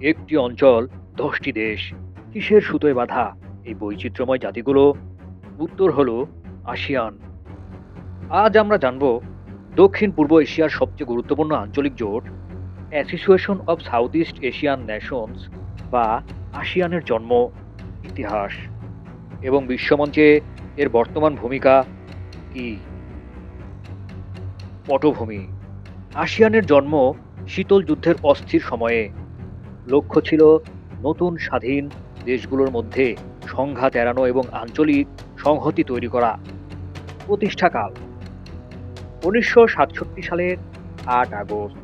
একটি অঞ্চল, ১০টি দেশ। কিসের সুতোয় বাঁধা এই বৈচিত্র্যময় জাতিগুলো? উত্তর হলো আসিয়ান। আজ আমরা জানব দক্ষিণ পূর্ব এশিয়ার সবচেয়ে গুরুত্বপূর্ণ আঞ্চলিক জোট, association of south east Asian Nations বা আসিয়ানের জন্ম, ইতিহাস এবং বিশ্বমঞ্চে এর বর্তমান ভূমিকা কি। পটভূমি: আসিয়ানের জন্ম শীতল যুদ্ধের অস্থির সময়ে। লক্ষ্য ছিল নতুন স্বাধীন দেশগুলোর মধ্যে সংঘাত এড়ানো এবং আঞ্চলিক সংহতি তৈরি করা। প্রতিষ্ঠাকাল: ১৯৬৭ সালের ৮ আগস্ট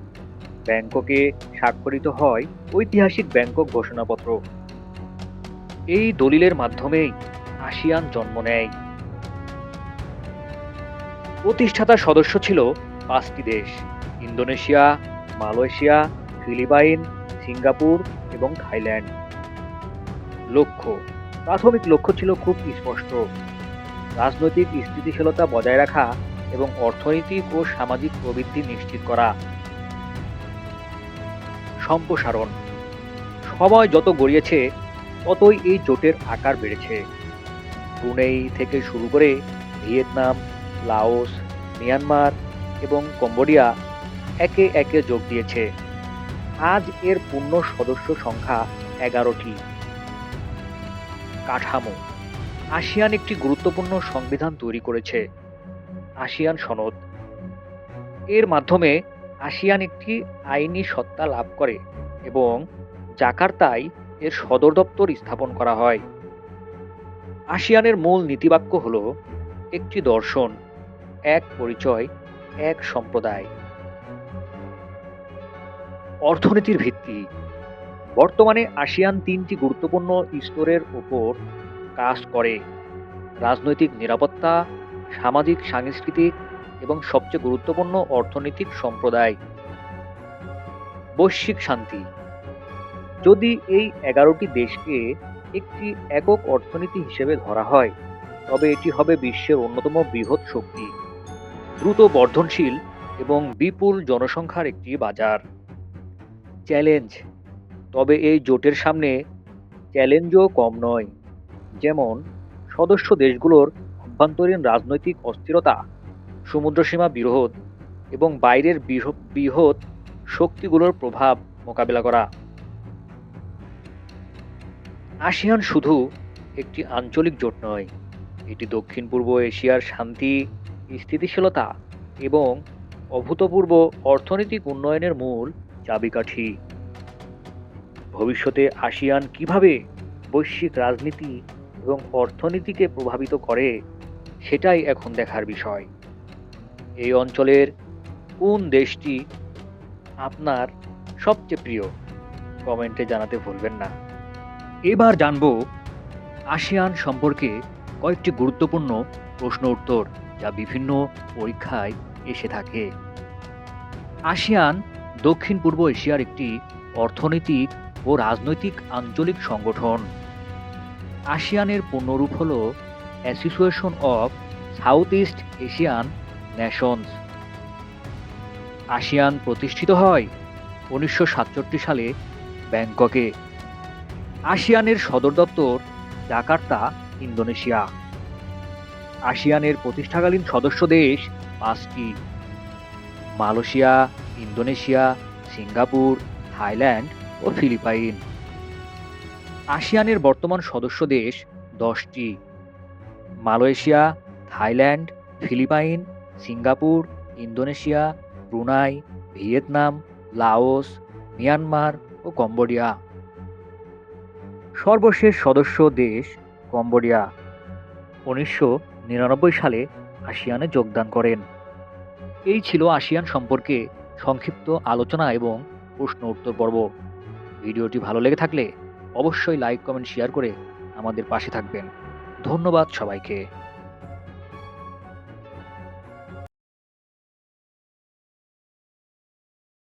ব্যাংককে স্বাক্ষরিত হয় ঐতিহাসিক ব্যাংকক ঘোষণাপত্র। এই দলিলের মাধ্যমেই আসিয়ান জন্ম নেয়। প্রতিষ্ঠাতা সদস্য ছিল ৫টি দেশ: ইন্দোনেশিয়া, মালয়েশিয়া, ফিলিপাইন, সিঙ্গাপুর এবং থাইল্যান্ড। লক্ষ্য: প্রাথমিক লক্ষ্য ছিল খুব স্পষ্ট: রাজনৈতিক স্থিতিশীলতা বজায় রাখা এবং অর্থনৈতিক ও সামাজিক প্রবৃদ্ধি নিশ্চিত করা। সম্প্রসারণ: সময় যত গড়িয়েছে ততই এই জোটের আকার বেড়েছে। ব্রুনেই থেকে শুরু করে ভিয়েতনাম, লাওস, মিয়ানমার এবং কম্বোডিয়া একে একে যোগ দিয়েছে। আজ এর পূর্ণ সদস্য সংখ্যা ১১টি। কাঠামো: আসিয়ান একটি গুরুত্বপূর্ণ সংবিধান তৈরি করেছে, আসিয়ান সনদ। এর মাধ্যমে আসিয়ান একটি আইনি সত্তা লাভ করে এবং জাকার্তায় এর সদর দপ্তর স্থাপন করা হয়। আসিয়ানের মূল নীতিবাক্য হল একটি দর্শন, এক পরিচয়, এক সম্প্রদায়। অর্থনীতির ভিত্তি: বর্তমানে আসিয়ান ৩টি গুরুত্বপূর্ণ স্তরের উপর কাজ করে: রাজনৈতিক নিরাপত্তা, সামাজিক সাংস্কৃতিক এবং সবচেয়ে গুরুত্বপূর্ণ অর্থনৈতিক সম্প্রদায়। বৈশ্বিক শান্তি: যদি এই ১১টি দেশকে একটি একক অর্থনীতি হিসেবে ধরা হয় তবে এটি হবে বিশ্বের অন্যতম বৃহৎ শক্তি, দ্রুত বর্ধনশীল এবং বিপুল জনসংখ্যার একটি বাজার। চ্যালেঞ্জ: তবে এই জোটের সামনে চ্যালেঞ্জও কম নয়, যেমন সদস্য দেশগুলোর অভ্যন্তরীণ রাজনৈতিক অস্থিরতা, সমুদ্রসীমা বিরোধ এবং বাইরের বৃহৎ শক্তিগুলোর প্রভাব মোকাবিলা করা। আসিয়ান শুধু একটি আঞ্চলিক জোট নয়, এটি দক্ষিণ পূর্ব এশিয়ার শান্তি, স্থিতিশীলতা এবং অভূতপূর্ব অর্থনৈতিক উন্নয়নের মূল চাবিকাঠি। ভবিষ্যতে আসিয়ান কিভাবে বৈশ্বিক রাজনীতি এবং অর্থনীতিকে প্রভাবিত করে সেটাই এখন দেখার বিষয়। এই অঞ্চলের কোন দেশটি আপনার সবচেয়ে প্রিয়, কমেন্টে জানাতে ভুলবেন না। এবার জানব আসিয়ান সম্পর্কে কয়েকটি গুরুত্বপূর্ণ প্রশ্ন উত্তর যা বিভিন্ন পরীক্ষায় এসে থাকে। আসিয়ান দক্ষিণ পূর্ব এশিয়ার একটি অর্থনৈতিক ও রাজনৈতিক আঞ্চলিক সংগঠন। আসিয়ানের পূর্ণরূপ হল association of south east Asian Nations. ASEAN প্রতিষ্ঠিত হয় ১৯৬৭ সালে ব্যাংককে। আসিয়ানের সদর দপ্তর জাকার্তা, ইন্দোনেশিয়া। আসিয়ানের প্রতিষ্ঠাকালীন সদস্য দেশ ৫টি: মালয়েশিয়া, ইন্দোনেশিয়া, সিঙ্গাপুর, থাইল্যান্ড ও ফিলিপাইন। আসিয়ানের বর্তমান সদস্য দেশ ১০টি: Malaysia, Thailand, Philippine, Singapore, Indonesia, Brunei, Vietnam, Laos, Myanmar ও কম্বোডিয়া। সর্বশেষ সদস্য দেশ কম্বোডিয়া ১৯৯৯ সালে আসিয়ানে যোগদান করেন। এই ছিল আসিয়ান সম্পর্কে সংক্ষিপ্ত আলোচনা এবং প্রশ্ন উত্তর পর্ব। ভিডিওটি ভালো লেগে থাকলে অবশ্যই লাইক, কমেন্ট, শেয়ার করে আমাদের পাশে থাকবেন। ধন্যবাদ সবাইকে।